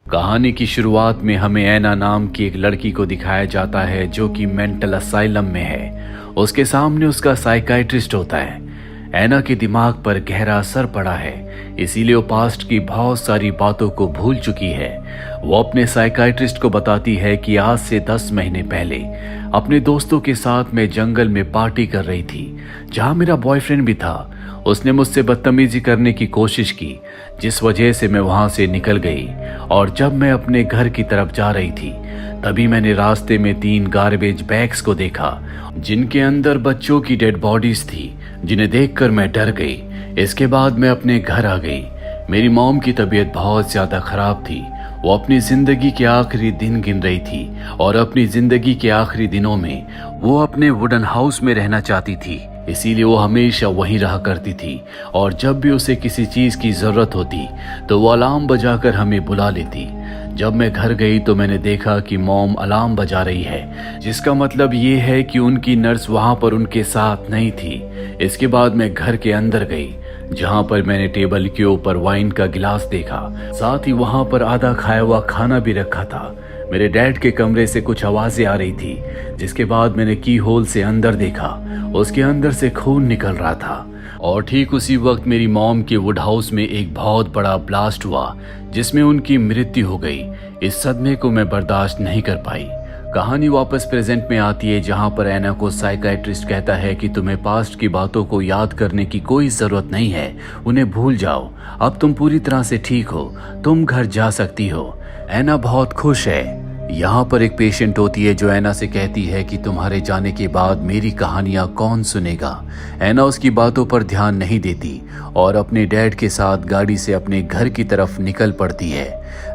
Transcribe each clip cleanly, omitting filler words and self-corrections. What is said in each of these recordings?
कहानी की शुरुआत में हमें ऐना नाम की एक लड़की को दिखाया जाता है जो कि मेंटल असाइलम में है। उसके सामने उसका साइकाइट्रिस्ट होता है। ऐना के दिमाग पर गहरा असर पड़ा है, इसीलिए वो पास्ट की बहुत सारी बातों को भूल चुकी है। वो अपने साइकाइट्रिस्ट को बताती है कि आज से 10 महीने पहले अपने दोस्तों के साथ मैं जंगल में पार्टी कर रही थी, जहां मेरा बॉयफ्रेंड भी था। उसने मुझसे बदतमीजी करने की कोशिश की, जिस वजह से मैं वहां से निकल गई। और जब मैं अपने घर की तरफ जा रही थी, तभी मैंने रास्ते में 3 गार्बेज बैग्स को देखा, जिनके अंदर बच्चों की डेड बॉडीज थी, जिन्हें देखकर मैं डर गई। इसके बाद मैं अपने घर आ गई। मेरी मॉम की तबीयत बहुत ज्यादा खराब थी। वो अपनी जिंदगी के आखिरी दिन गिन रही थी और अपनी जिंदगी के आखिरी दिनों में वो अपने वुडन हाउस में रहना चाहती थी, इसीलिए वो हमेशा वहीं रहा करती थी। और जब भी उसे किसी चीज की जरूरत होती तो वो अलार्म बजाकर हमें बुला लेती। जब मैं घर गई तो मैंने देखा कि मॉम अलार्म बजा रही है, जिसका मतलब ये है कि उनकी नर्स वहां पर उनके साथ नहीं थी। इसके बाद मैं घर के अंदर गई, जहां पर मैंने टेबल के ऊपर वाइन का गिलास देखा, साथ ही वहां पर आधा खाया हुआ खाना भी रखा था। मेरे डैड के कमरे से कुछ आवाजें आ रही थी, जिसके बाद मैंने की होल से अंदर देखा। उसके अंदर से खून निकल रहा था। और ठीक उसी वक्त मेरी मॉम के वुड हाउस में एक बहुत बड़ा ब्लास्ट हुआ, जिसमें उनकी मृत्यु हो गई। इस सदमे को मैं बर्दाश्त नहीं कर पाई। कहानी वापस प्रेजेंट में आती है, जहां पर ऐना को साइकाइट्रिस्ट कहता है कि तुम्हें पास्ट की बातों को याद करने की कोई जरूरत नहीं है, उन्हें भूल जाओ। अब तुम पूरी तरह से ठीक हो, तुम घर जा सकती हो। ऐना बहुत खुश है। यहाँ पर एक पेशेंट होती है जो ऐना से कहती है कि तुम्हारे जाने के बाद मेरी कहानियां कौन सुनेगा। ऐना उसकी बातों पर ध्यान नहीं देती और अपने डैड के साथ गाड़ी से अपने घर की तरफ निकल पड़ती है।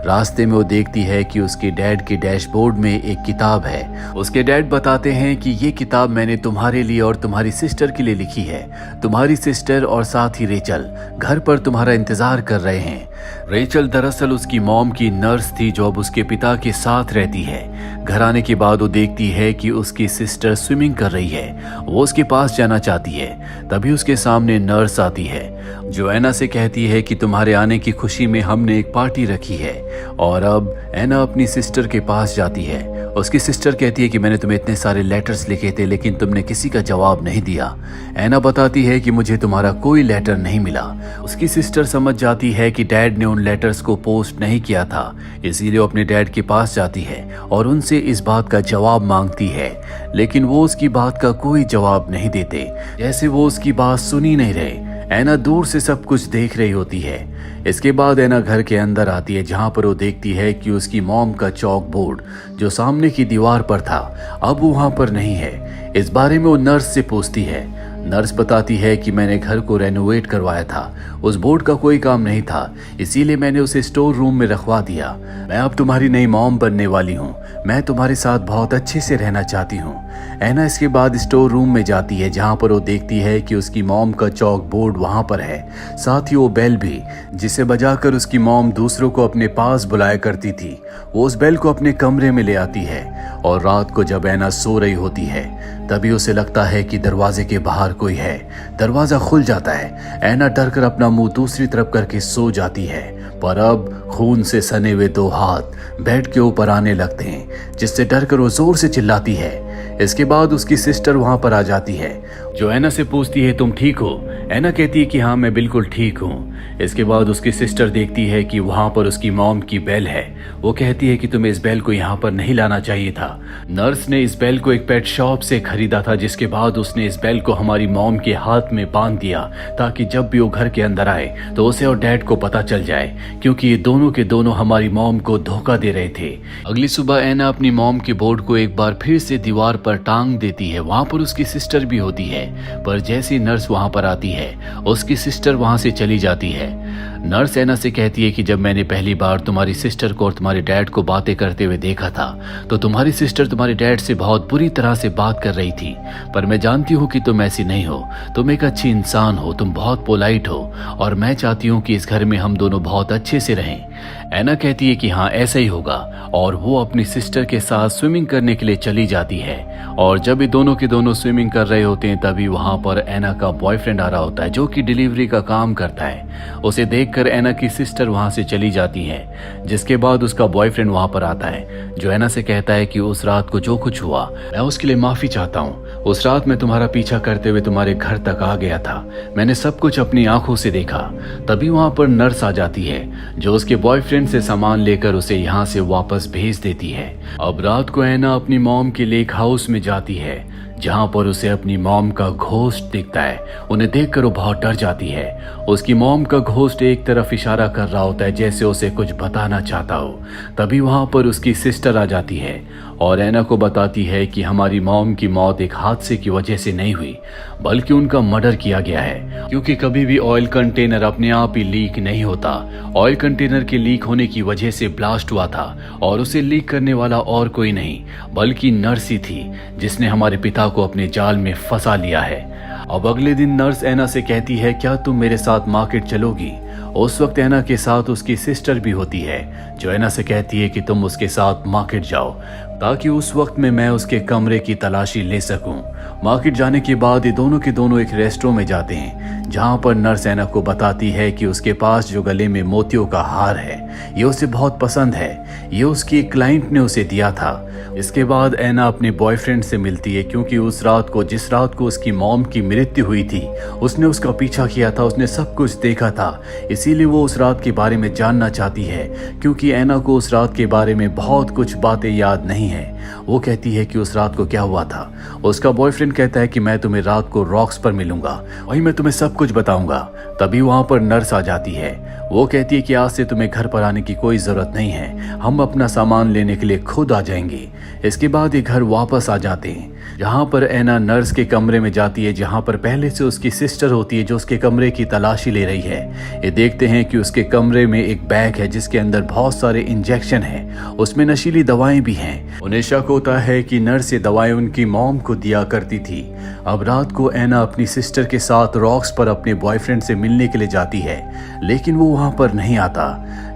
रास्ते में वो देखती है कि उसके डैड के डैशबोर्ड में एक किताब है। उसके डैड बताते हैं कि ये किताब मैंने तुम्हारे लिए और तुम्हारी सिस्टर के लिए लिखी है। तुम्हारी सिस्टर और साथ ही रेचल घर पर तुम्हारा इंतजार कर रहे हैं। रेचल दरअसल उसकी मॉम की नर्स थी, जो अब उसके पिता के साथ रहती है। घर आने के बाद वो देखती है कि उसकी सिस्टर स्विमिंग कर रही है। वो उसके पास जाना चाहती है, तभी उसके सामने नर्स आती है, जो ऐना से कहती है कि तुम्हारे आने की खुशी में हमने एक पार्टी रखी है। और अब ऐना अपनी सिस्टर के पास जाती है। उसकी सिस्टर कहती है कि मैंने तुम्हें इतने सारे लेटर्स लिखे थे, लेकिन तुमने किसी का जवाब नहीं दिया। ऐना बताती है कि मुझे तुम्हारा कोई लेटर नहीं मिला। उसकी सिस्टर समझ जाती है कि डैड ने उन लेटर्स को पोस्ट नहीं किया था, इसीलिए वो अपने डैड के पास जाती है और उनसे इस बात का जवाब मांगती है, लेकिन वो उसकी बात का कोई जवाब नहीं देते, जैसे वो उसकी बात सुनी नहीं रहे। ऐना दूर से सब कुछ देख रही होती है। इसके बाद ऐना घर के अंदर आती है, जहां पर वो देखती है कि उसकी मॉम का चौक बोर्ड जो सामने की दीवार पर था, अब वो वहां पर नहीं है। इस बारे में वो नर्स से पूछती है। नर्स बताती है कि मैंने घर को रेनोवेट करवाया था, उस बोर्ड का कोई काम नहीं था, इसीलिए मैंने उसे स्टोर रूम में रखवा दिया। मैं अब तुम्हारी नई मॉम बनने वाली हूँ। मैं तुम्हारे साथ बहुत अच्छे से रहना चाहती हूँ। ऐना इसके बाद स्टोर रूम में जाती है, जहाँ पर वो देखती है कि उसकी मॉम का चौक बोर्ड वहाँ पर है, साथ ही वो बेल भी, जिसे बजाकर उसकी मॉम दूसरों को अपने पास बुलाया करती थी। वो उस बेल को अपने कमरे में ले आती है और रात को जब ऐना सो रही होती है, तभी उसे लगता है कि दरवाजे के बाहर कोई है। दरवाजा खुल जाता है। ऐना डरकर अपना मुंह दूसरी तरफ करके सो जाती है, पर अब खून से सने हुए 2 हाथ बेड के ऊपर आने लगते हैं, जिससे डरकर वो जोर से चिल्लाती है। इसके बाद उसकी सिस्टर वहां पर आ जाती है, जो ऐना से पूछती है तुम ठीक हो। ऐना कहती है कि हाँ मैं बिल्कुल ठीक हूँ। इसके बाद उसकी सिस्टर देखती है कि वहां पर उसकी मॉम की बेल है। वो कहती है कि तुम्हें इस बेल को यहाँ पर नहीं लाना चाहिए था। नर्स ने इस बेल को एक पेट शॉप से खरीदा था, जिसके बाद उसने इस बेल को हमारी मॉम के हाथ में बांध दिया, ताकि जब भी वो घर के अंदर आए तो उसे और डैड को पता चल जाए, क्योंकि ये दोनों के दोनों हमारी मॉम को धोखा दे रहे थे। अगली सुबह ऐना अपनी मॉम के बोर्ड को एक बार फिर से दीवार पर टांग देती है। वहां पर उसकी सिस्टर भी होती है, पर जैसी नर्स वहां पर आती है, उसकी सिस्टर वहां से चली जाती है। नर्स ऐना से कहती है कि जब मैंने पहली बार तुम्हारी सिस्टर को और तुम्हारे डैड को बातें करते हुए देखा था, तो तुम्हारी सिस्टर तुम्हारे डैड से बहुत बुरी तरह से बात कर रही थी, पर मैं जानती हूँ कि तुम ऐसी नहीं हो। तुम एक अच्छी इंसान हो, तुम बहुत पोलाइट हो, और मैं चाहती हूँ कि इस घर में हम दोनों बहुत अच्छे से रहें। ऐना कहती है कि हाँ ऐसा ही होगा, और वो अपनी सिस्टर के साथ स्विमिंग करने के लिए चली जाती है। और जब ये दोनों के दोनों स्विमिंग कर रहे होते हैं, तभी वहां पर ऐना का बॉयफ्रेंड आ रहा होता है, जो कि डिलीवरी का काम करता है। उसे उसे देखकर ऐना की सिस्टर वहां से चली जाती है, जिसके बाद उसका बॉयफ्रेंड वहां पर आता है, जो ऐना से कहता है कि उस रात को जो कुछ हुआ मैं उसके लिए माफी चाहता हूँ। उस रात मैं तुम्हारा पीछा करते हुए तुम्हारे घर तक आ गया था, मैंने सब कुछ अपनी आंखों से देखा। तभी वहां पर नर्स आ जाती है, जो उसके बॉयफ्रेंड से सामान लेकर उसे यहाँ से वापस भेज देती है। अब रात को ऐना अपनी मॉम के लेक हाउस में जाती है, जहां पर उसे अपनी मॉम का घोस्ट दिखता है। उन्हें देखकर वो बहुत डर जाती है। उसकी मॉम का घोस्ट एक तरफ इशारा कर रहा होता है, जैसे उसे कुछ बताना चाहता हो। तभी वहां पर उसकी सिस्टर आ जाती है और ऐना को बताती है कि हमारी मॉम की मौत एक हादसे की वजह से नहीं हुई, बल्कि उनका मर्डर किया गया है। क्योंकि कभी भी ऑयल कंटेनर अपने आप ही लीक नहीं होता। ऑयल कंटेनर के लीक होने की वजह से ब्लास्ट हुआ था और उसे लीक करने वाला और कोई नहीं बल्कि नर्स ही थी, जिसने हमारे पिता को अपने जाल में फंसा लिया है। अब अगले दिन नर्स ऐना से कहती है, क्या तुम मेरे साथ मार्केट चलोगी? उस वक्त ऐना के साथ उसकी सिस्टर भी होती है, जो ऐना से कहती है कि तुम उसके साथ मार्केट जाओ, ताकि उस वक्त में मैं उसके कमरे की तलाशी ले सकूं। मार्केट जाने के बाद ये दोनों के दोनों एक रेस्टोरेंट में जाते हैं, जहां पर नर्स ऐना को बताती है कि उसके पास जो गले में मोतियों का हार है, ये उसे बहुत पसंद है, ये उसकी एक क्लाइंट ने उसे दिया था। इसके बाद ऐना अपने बॉयफ्रेंड से मिलती है, क्योंकि उस रात को जिस रात को उसकी मॉम की मृत्यु हुई थी, उसने उसका पीछा किया था, उसने सब कुछ देखा था। इसीलिए वो उस रात के बारे में जानना चाहती है, क्योंकि ऐना को उस रात के बारे में बहुत कुछ बातें याद नहीं है। वो कहती है कि उस रात को क्या हुआ था। उसका बॉयफ्रेंड कहता है कि मैं तुम्हें रात को रॉक्स पर मिलूंगा, वहीं मैं तुम्हें सब कुछ बताऊंगा। तभी वहां पर नर्स आ जाती है। वो कहती है कि आज से तुम्हें घर पर आने की कोई जरूरत नहीं है, हम अपना सामान लेने के लिए खुद आ जाएंगे। इसके बाद ये घर वापस आ जाते हैं, जहां पर ऐना नर्स के कमरे में जाती है, जहां पर पहले से उसकी सिस्टर होती है, जो उसके कमरे की तलाशी ले रही है। ये देखते हैं कि उसके कमरे में एक बैग है, जिसके अंदर बहुत सारे इंजेक्शन हैं, उसमें नशीली दवाएं भी हैं। उन्हें शक होता है कि नर्स ये दवाएं उनकी मॉम को दिया करती थी। अब रात को ऐना अपनी सिस्टर के साथ रॉक्स पर अपने बॉयफ्रेंड से मिलने के लिए जाती है, लेकिन वो वहां पर नहीं आता।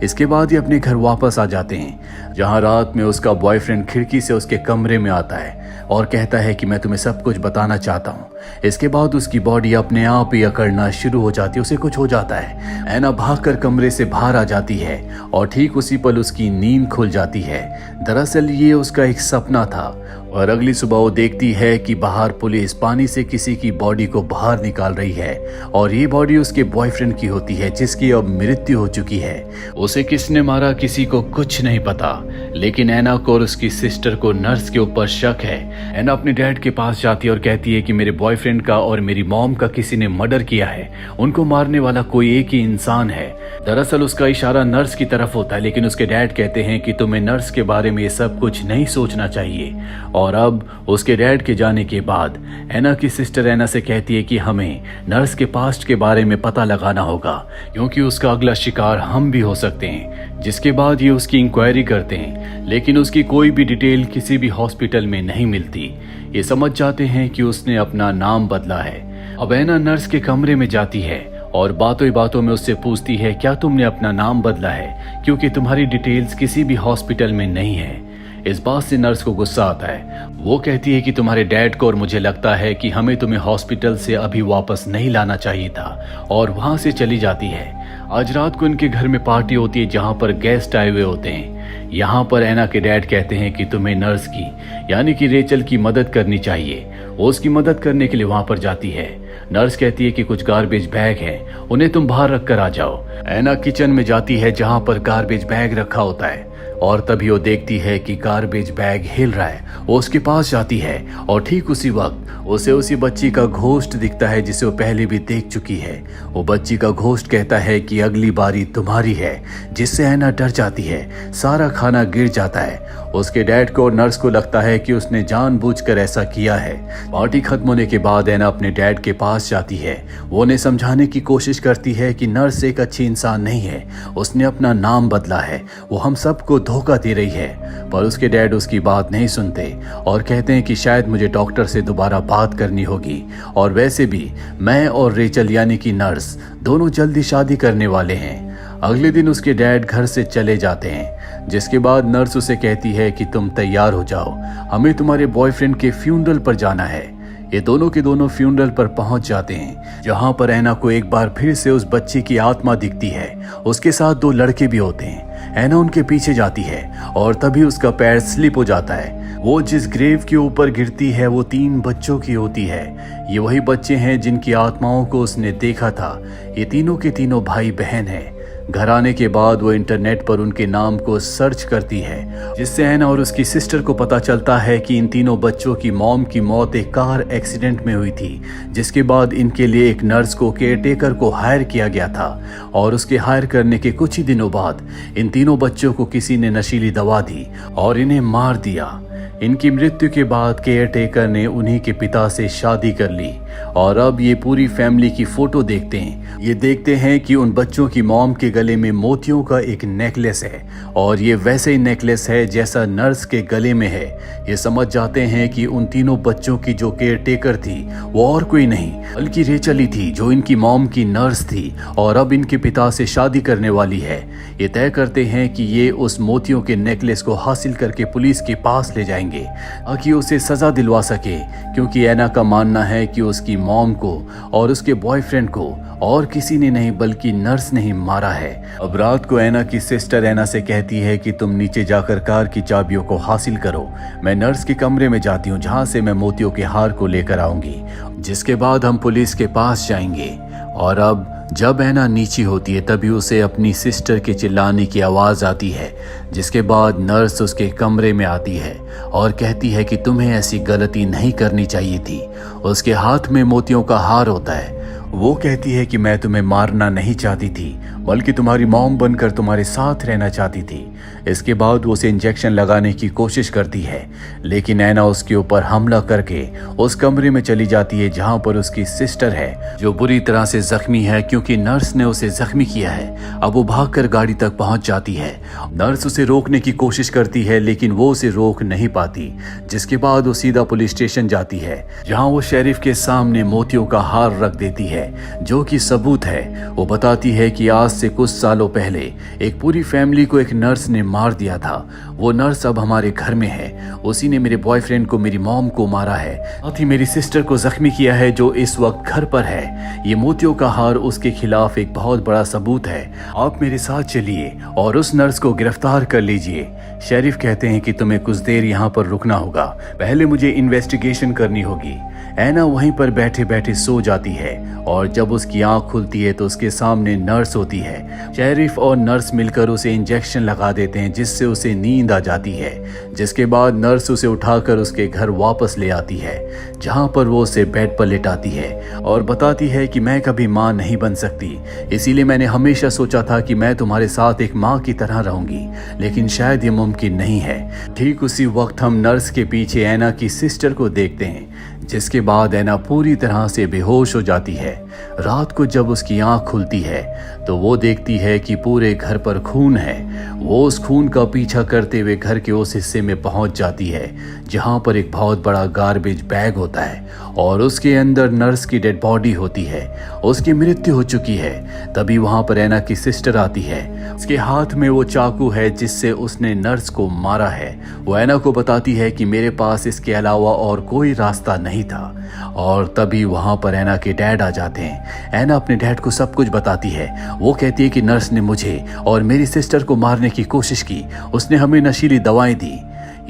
इसके बाद ये अपने घर वापस आ जाते हैं, जहां रात में उसका बॉयफ्रेंड खिड़की से उसके कमरे में आता है और कहता है कि मैं तुम्हें सब कुछ बताना चाहता हूँ। इसके बाद उसकी बॉडी अपने आप ही अकड़ना शुरू हो जाती है, उसे कुछ हो जाता है। ऐना भागकर कमरे से बाहर आ जाती है और ठीक उसी पल उसकी नींद खुल जाती है। दरअसल ये उसका एक सपना था और अगली सुबह वो देखती है कि बाहर पुलिस पानी से किसी की बॉडी को बाहर निकाल रही है और ये बॉडी उसके बॉयफ्रेंड की होती है, जिसकी अब मृत्यु हो चुकी है। उसे किसने मारा किसी को कुछ नहीं पता, लेकिन ऐना को और उसकी सिस्टर को नर्स के ऊपर शक है। ऐना अपने डैड के पास जाती है और कहती है कि मेरे बॉयफ्रेंड का और मेरी मॉम का किसी ने मर्डर किया है, उनको मारने वाला कोई एक ही इंसान है। दरअसल उसका इशारा नर्स की तरफ होता है, लेकिन उसके डैड कहते हैं कि तुम्हें नर्स के बारे में ये सब कुछ नहीं सोचना चाहिए। और अब उसके डैड के जाने के बाद ऐना की सिस्टर ऐना से कहती है कि हमें नर्स के पास्ट के बारे में पता लगाना होगा, क्योंकि उसका अगला शिकार हम भी हो सकते हैं। जिसके बाद ये उसकी इंक्वायरी करते हैं, लेकिन उसकी कोई भी डिटेल किसी भी हॉस्पिटल में नहीं मिलती। ये समझ जाते हैं कि उसने अपना नाम बदला है। अब ऐना नर्स के कमरे में जाती है और बातों ही बातों में उससे पूछती है, क्या तुमने अपना नाम बदला है, क्योंकि तुम्हारी डिटेल्स किसी भी हॉस्पिटल में नहीं है। इस बात से नर्स को गुस्सा आता है। वो कहती है कि तुम्हारे डैड को और मुझे लगता है कि हमें तुम्हें हॉस्पिटल से अभी वापस नहीं लाना चाहिए था, और वहां से चली जाती है। आज रात को इनके घर में पार्टी होती है, जहां पर गेस्ट आए हुए होते हैं। यहाँ पर ऐना के डैड कहते हैं कि तुम्हें नर्स की यानी कि रेचल की मदद करनी चाहिए। वो उसकी मदद करने के लिए वहां पर जाती है। नर्स कहती है कि कुछ गार्बेज बैग है, उन्हें तुम बाहर रख कर आ जाओ। ऐना किचन में जाती है, जहां पर गार्बेज बैग रखा होता है, और तभी वो देखती है कि गार्बेज बैग हिल रहा है। वो उसके पास जाती है और ठीक उसी वक्त उसे उसी बच्ची का घोस्ट दिखता है, जिसे वो पहले भी देख चुकी है। वो बच्ची का घोस्ट कहता है कि अगली बारी तुम्हारी है, जिससे ऐना डर जाती है। सारा खाना गिर जाता है। उसके डैड को और नर्स को लगता है कि उसने जानबूझकर ऐसा किया है। पार्टी खत्म होने के बाद ऐना अपने डैड के पास जाती है। वो उन्हें समझाने की कोशिश करती है कि नर्स एक अच्छी इंसान नहीं है, उसने अपना नाम बदला है, वो हम सबको धोखा दे रही है। पर उसके डैड उसकी बात नहीं सुनते और कहते हैं कि शायद मुझे डॉक्टर से दोबारा बात करनी होगी, और वैसे भी मैं और रेचल यानी कि नर्स दोनों जल्दी शादी करने वाले हैं। अगले दिन उसके डैड घर से चले जाते हैं, जिसके बाद नर्स उसे कहती है कि तुम तैयार हो जाओ, हमें तुम्हारे बॉयफ्रेंड के फ्यूनरल पर जाना है। ये दोनों के दोनों फ्यूनरल पर पहुंच जाते हैं, जहां पर ऐना को एक बार फिर से उस बच्चे की आत्मा दिखती है। उसके साथ 2 लड़के भी होते हैं। ऐना उनके पीछे जाती है और तभी उसका पैर स्लिप हो जाता है। वो जिस ग्रेव के ऊपर गिरती है वो 3 बच्चों की होती है। ये वही बच्चे हैं जिनकी आत्माओं को उसने देखा था। ये तीनों के तीनों भाई बहन हैं। घर आने के बाद वो इंटरनेट पर उनके नाम को सर्च करती है, जिससे ऐना और उसकी सिस्टर को पता चलता है कि इन तीनों बच्चों की मॉम की मौत एक कार एक्सीडेंट में हुई थी, जिसके बाद इनके लिए एक नर्स को केयरटेकर को हायर किया गया था। और उसके हायर करने के कुछ ही दिनों बाद इन तीनों बच्चों को किसी ने नशीली दवा दी और इन्हें मार दिया। इनकी मृत्यु के बाद केयरटेकर ने उन्हीं के पिता से शादी कर ली और अब ये पूरी फैमिली की फोटो देखते हैं। ये देखते हैं कि उन बच्चों की मॉम के गले में मोतियों का एक नेकलेस है और ये वैसे ही नेकलेस है जैसा नर्स के गले में है। ये समझ जाते हैं कि उन तीनों बच्चों की जो केयरटेकर थी वो और कोई नहीं बल्कि रेचल ही थी, जो इनकी मॉम की नर्स थी और अब इनके पिता से शादी करने वाली है। ये तय करते हैं कि ये उस मोतियों के नेकलेस को हासिल करके पुलिस के पास ले जाएंगे ताकि उसे सजा दिलवा सके, क्योंकि ऐना का मानना है कि उसकी मॉम को और उसके बॉयफ्रेंड को और किसी ने नहीं बल्कि नर्स ने ही मारा है। अब रात को ऐना की सिस्टर ऐना से कहती है कि तुम नीचे जाकर कार की चाबियों को हासिल करो, मैं नर्स के कमरे में जाती हूँ जहाँ से मैं मोतियों के हार को लेकर आऊंगी, जिसके बाद हम पुलिस के पास जाएंगे। और अब जब ऐना नीचे होती है तभी उसे अपनी सिस्टर के चिल्लाने की आवाज़ आती है, जिसके बाद नर्स उसके कमरे में आती है और कहती है कि तुम्हें ऐसी गलती नहीं करनी चाहिए थी। उसके हाथ में मोतियों का हार होता है। वो कहती है कि मैं तुम्हें मारना नहीं चाहती थी बल्कि तुम्हारी मॉम बनकर तुम्हारे साथ रहना चाहती थी। इसके बाद वो उसे इंजेक्शन लगाने की कोशिश करती है, लेकिन ऐना उसके ऊपर हमला करके उस कमरे में चली जाती है जहां पर उसकी सिस्टर है, जो बुरी तरह से जख्मी है क्योंकि नर्स ने उसे जख्मी किया है। अब वो भागकर गाड़ी तक पहुंच जाती है। नर्स उसे रोकने की कोशिश करती है लेकिन वो उसे रोक नहीं पाती, जिसके बाद वो सीधा पुलिस स्टेशन जाती है जहां वो शेरिफ के सामने मोतियों का हार रख देती है, जो कि सबूत है। वो बताती है कि आज से कुछ सालों पहले एक पूरी फैमिली को एक नर्स ने मार दिया था। वो नर्स अब हमारे घर में है। उसी ने मेरे बॉयफ्रेंड को, मेरी मॉम को मारा है, साथ ही मेरी सिस्टर को जख्मी किया है जो इस वक्त घर पर है। ये मोतियों का हार उसके खिलाफ एक बहुत बड़ा सबूत है। आप मेरे साथ चलिए और उस नर्स को गिरफ्तार कर लीजिए। शेरिफ कहते हैं कि तुम्हें कुछ देर यहाँ पर रुकना होगा, पहले मुझे इन्वेस्टिगेशन करनी होगी। ऐना वहीं पर बैठे बैठे सो जाती है और जब उसकी आंख खुलती है तो उसके सामने नर्स होती है। शेरिफ और नर्स मिलकर उसे इंजेक्शन लगा देते हैं जिससे उसे नींद आ जाती है, जिसके बाद नर्स उसे उठाकर उसके घर वापस ले आती है जहां पर वो उसे बेड पर लेटाती है और बताती है कि मैं कभी माँ नहीं बन सकती, इसीलिए मैंने हमेशा सोचा था कि मैं तुम्हारे साथ एक माँ की तरह रहूंगी, लेकिन शायद ये मुमकिन नहीं है। ठीक उसी वक्त हम नर्स के पीछे ऐना की सिस्टर को देखते हैं, जिसके बाद ऐना पूरी तरह से बेहोश हो जाती है। रात को जब उसकी आंख खुलती है तो वो देखती है कि पूरे घर पर खून है। वो उस खून का पीछा करते हुए घर के उस हिस्से में पहुंच जाती है जहां पर एक बहुत बड़ा गार्बेज बैग होता है और उसके अंदर नर्स की डेड बॉडी होती है। उसकी मृत्यु हो चुकी है। तभी वहां पर ऐना की सिस्टर आती है। उसके हाथ में वो चाकू है जिससे उसने नर्स को मारा है। वो ऐना को बताती है कि मेरे पास इसके अलावा और कोई रास्ता नहीं था। और तभी वहां पर ऐना के डैड आ जाते हैं। ऐना अपने डैड को सब कुछ बताती है। वो कहती है कि नर्स ने मुझे और मेरी सिस्टर को मारने की कोशिश की, उसने हमें नशीली दवाएं दी।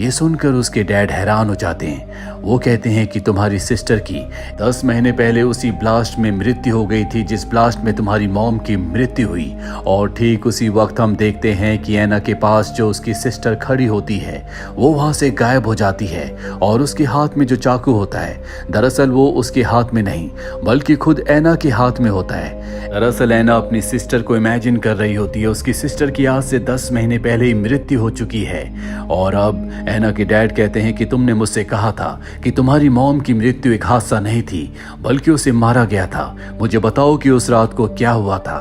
ये सुनकर उसके डैड हैरान हो जाते हैं। वो कहते हैं कि तुम्हारी सिस्टर की 10 महीने पहले उसी ब्लास्ट में मृत्यु हो गई थी जिस ब्लास्ट में तुम्हारी मॉम की मृत्यु हुई। और ठीक उसी वक्त हम देखते हैं कि ऐना के पास जो उसकी सिस्टर खड़ी होती है वो वहां से गायब हो जाती है और उसके हाथ में जो चाकू होता है दरअसल वो उसके हाथ में नहीं बल्कि खुद ऐना के हाथ में होता है। दरअसल ऐना अपनी सिस्टर को इमेजिन कर रही होती है। उसकी सिस्टर की आज से 10 महीने पहले ही मृत्यु हो चुकी है। और अब ऐना के डैड कहते हैं कि तुमने मुझसे कहा था कि तुम्हारी मॉम की मृत्यु एक हादसा नहीं थी बल्कि उसे मारा गया था। मुझे बताओ कि उस रात को क्या हुआ था।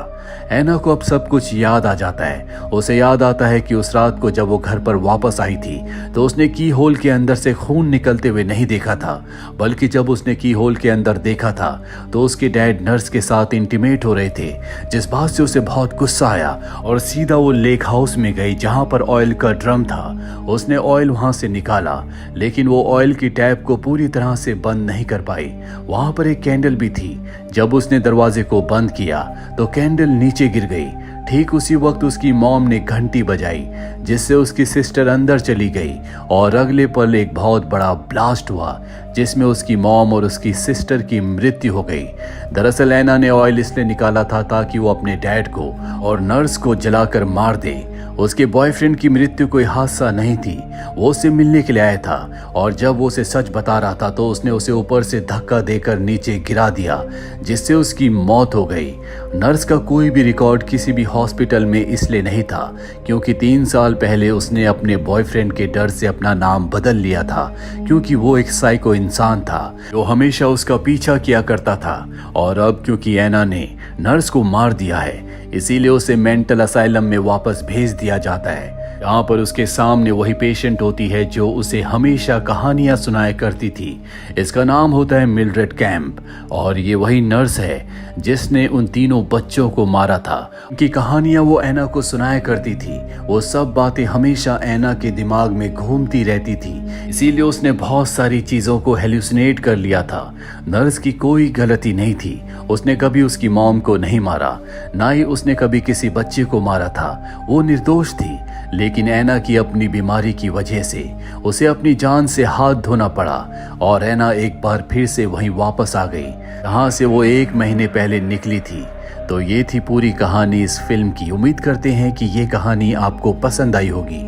ऐना को अब सब कुछ याद आ जाता है। उसे याद आता है कि उस रात को जब वो घर पर वापस आई थी तो उसने की होल के अंदर से खून निकलते हुए नहीं देखा था, बल्कि जब उसने की होल के अंदर देखा था तो उसके डैड नर्स के साथ इंटीमेट हो रहे थे, जिस बात से उसे बहुत गुस्सा आया और सीधा वो लेक हाउस में गई जहां पर ऑयल का ड्रम था। उसने ऑयल वहां से निकाला, लेकिन वो ऑयल की टैप को पूरी तरह से बंद नहीं कर पाई। वहां पर एक कैंडल भी थी। जब उसने दरवाजे को बंद किया तो कैंडल नीचे गिर गई। ठीक उसी वक्त उसकी मॉम ने घंटी बजाई, जिससे उसकी सिस्टर अंदर चली गई और अगले पल एक बहुत बड़ा ब्लास्ट हुआ जिसमें उसकी मॉम और उसकी सिस्टर की मृत्यु हो गई। दरअसल ऐना ने ऑयल इसलिए निकाला था ताकि वो अपने डैड को और नर्स को जलाकर मार दे। उसके बॉयफ्रेंड की मृत्यु कोई हादसा नहीं थी, वो उससे मिलने के लिए आया था और जब वो उसे सच बता रहा था तो उसने उसे ऊपर से धक्का देकर नीचे गिरा दिया, जिससे उसकी मौत हो गई। नर्स का कोई भी रिकॉर्ड किसी भी हॉस्पिटल में इसलिए नहीं था क्योंकि 3 साल पहले उसने अपने बॉयफ्रेंड के डर से अपना नाम बदल लिया था, क्योंकि वो एक साइको इंसान था जो हमेशा उसका पीछा किया करता था। और अब क्योंकि ऐना ने नर्स को मार दिया है, इसीलिए उसे मेंटल असाइलम में वापस भेज दिया जाता है, यहाँ पर उसके सामने वही पेशेंट होती है जो उसे हमेशा कहानियां सुनाया करती थी। इसका नाम होता है मिल्ड्रेड कैंप और ये वही नर्स है जिसने उन तीनों बच्चों को मारा था। उनकी कहानियां वो ऐना को सुनाया करती थी। वो सब बातें हमेशा ऐना के दिमाग में घूमती रहती थी, इसीलिए उसने बहुत सारी चीजों को हेल्यूसिनेट कर लिया था। नर्स की कोई गलती नहीं थी, उसने कभी उसकी मॉम को नहीं मारा, ना ही उसने कभी किसी बच्चे को मारा था। वो निर्दोष थी, लेकिन ऐना की अपनी बीमारी की वजह से उसे अपनी जान से हाथ धोना पड़ा और ऐना एक बार फिर से वहीं वापस आ गई जहां से वो 1 महीने पहले निकली थी। तो ये थी पूरी कहानी इस फिल्म की। उम्मीद करते हैं कि ये कहानी आपको पसंद आई होगी।